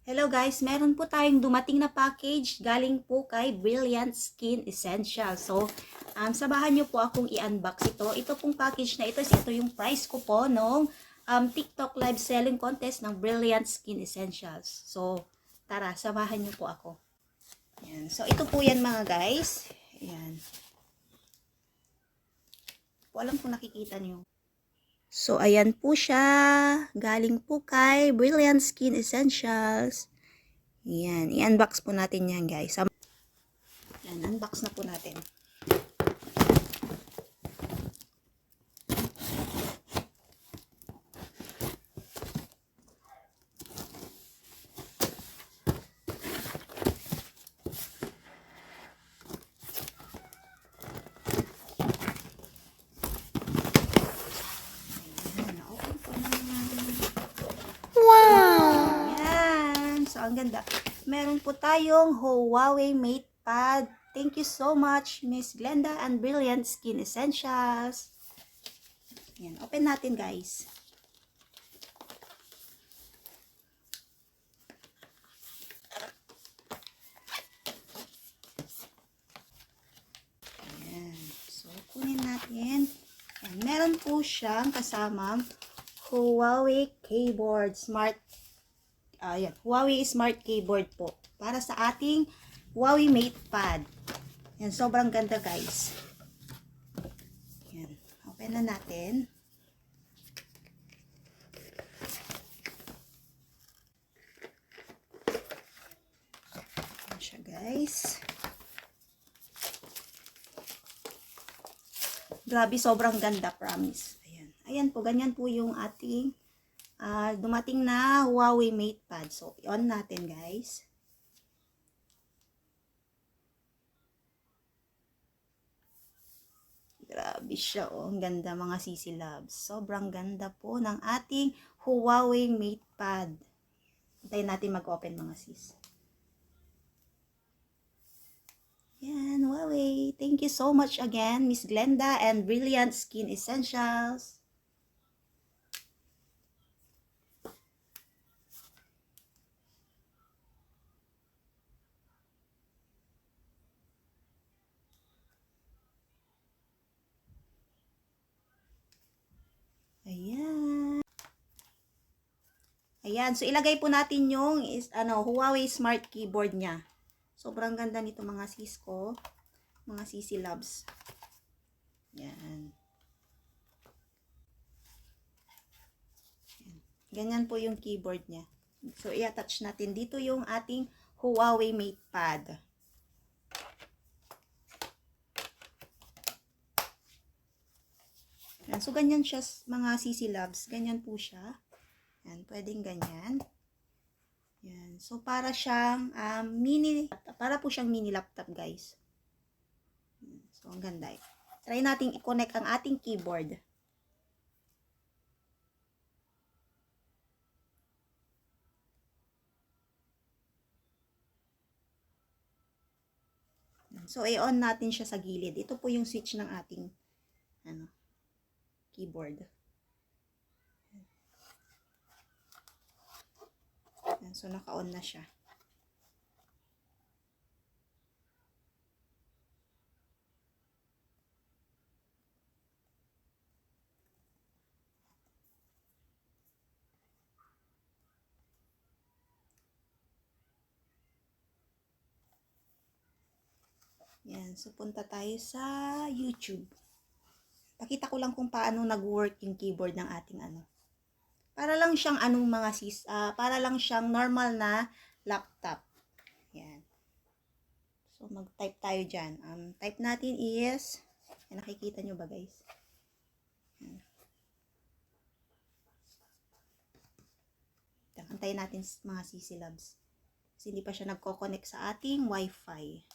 Hello guys, meron po tayong dumating na package galing po kay Brilliant Skin Essentials. So, sabahan nyo po akong i-unbox ito. Ito pong package na ito, ito yung price ko po nung TikTok live selling contest ng Brilliant Skin Essentials. So, tara, samahan nyo po ako. Ayan. So, ito po yan mga guys. Ayan. Po alam kung nakikita nyo. So, ayan po siya. Galing po kay Brilliant Skin Essentials. Ayan. I-unbox po natin yan, guys. Ayan, unbox na po natin. So, ang ganda. Meron po tayong Huawei MatePad. Thank you so much, Miss Glenda and Brilliant Skin Essentials. Yan, open natin guys. Yan. So, kunin natin. Yan, meron po siyang kasamang Huawei keyboard smart. Ayan, Huawei Smart Keyboard po. Para sa ating Huawei MatePad. Yan, sobrang ganda guys. Yan, open na natin. Yan siya guys. Grabe, sobrang ganda, promise. Ayan, ayan po, ganyan po yung ating dumating na Huawei MatePad. So, i-on natin guys. Grabe siya, oh. Ang ganda mga CC Labs. Sobrang ganda po ng ating Huawei MatePad. Hintayin natin mag-open mga sis. Yan, Huawei. Thank you so much again, Miss Glenda and Brilliant Skin Essentials. Ayan. Ayan. So, ilagay po natin yung Huawei Smart Keyboard niya. Sobrang ganda nito mga sis ko. Mga CC Labs. Ayan. Ganyan po yung keyboard niya. So, i-attach natin dito yung ating Huawei MatePad. Yan. So, ganyan siya mga CC Labs. Ganyan po siya. Yan. Pwedeng ganyan. Yan. So, para siyang para po siyang mini laptop guys. So, ang ganda. Try natin i-connect ang ating keyboard. So, i-on natin siya sa gilid. Ito po yung switch ng ating keyboard. So, naka-on na siya. Yan. So, punta tayo sa YouTube. Pakita ko lang kung paano nag-work yung keyboard ng ating Para lang siyang para lang siyang normal na laptop. Yan. So, mag-type tayo dyan. Type natin is, yan, nakikita nyo ba guys? Yan. Antayin natin mga CC Labs. Kasi hindi pa siya nagko-connect sa ating Wi-Fi.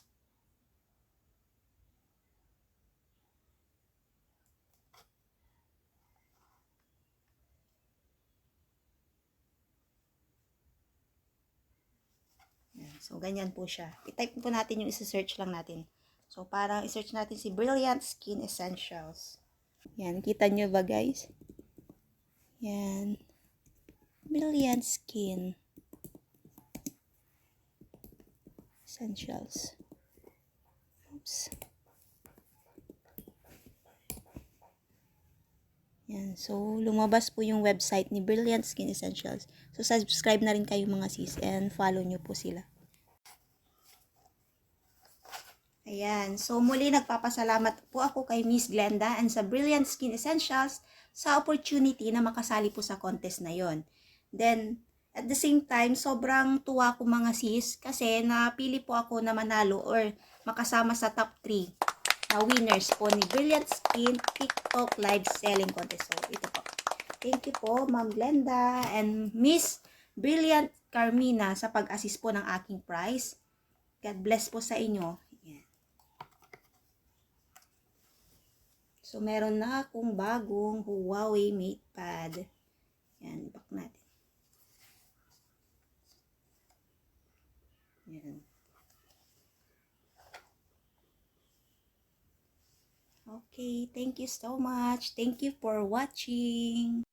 So, ganyan po siya. I-type po natin yung isa-search lang natin. So, parang i-search natin si Brilliant Skin Essentials. Yan, kita nyo ba guys? Yan. Brilliant Skin. Essentials. Oops. Yan. So, lumabas po yung website ni Brilliant Skin Essentials. So, subscribe na rin kayo mga sis and follow nyo po sila. Ayan. So, muli nagpapasalamat po ako kay Miss Glenda and sa Brilliant Skin Essentials sa opportunity na makasali po sa contest na yon. Then, at the same time, sobrang tuwa ko mga sis kasi napili po ako na manalo or makasama sa top 3 na winners po ni Brilliant Skin TikTok Live Selling Contest. So, ito po. Thank you po, Ma'am Glenda and Miss Brilliant Carmina sa pag-assist po ng aking prize. God bless po sa inyo. Yan. So, meron na akong bagong Huawei MatePad. Yan, back natin. Yan. Okay, thank you so much. Thank you for watching.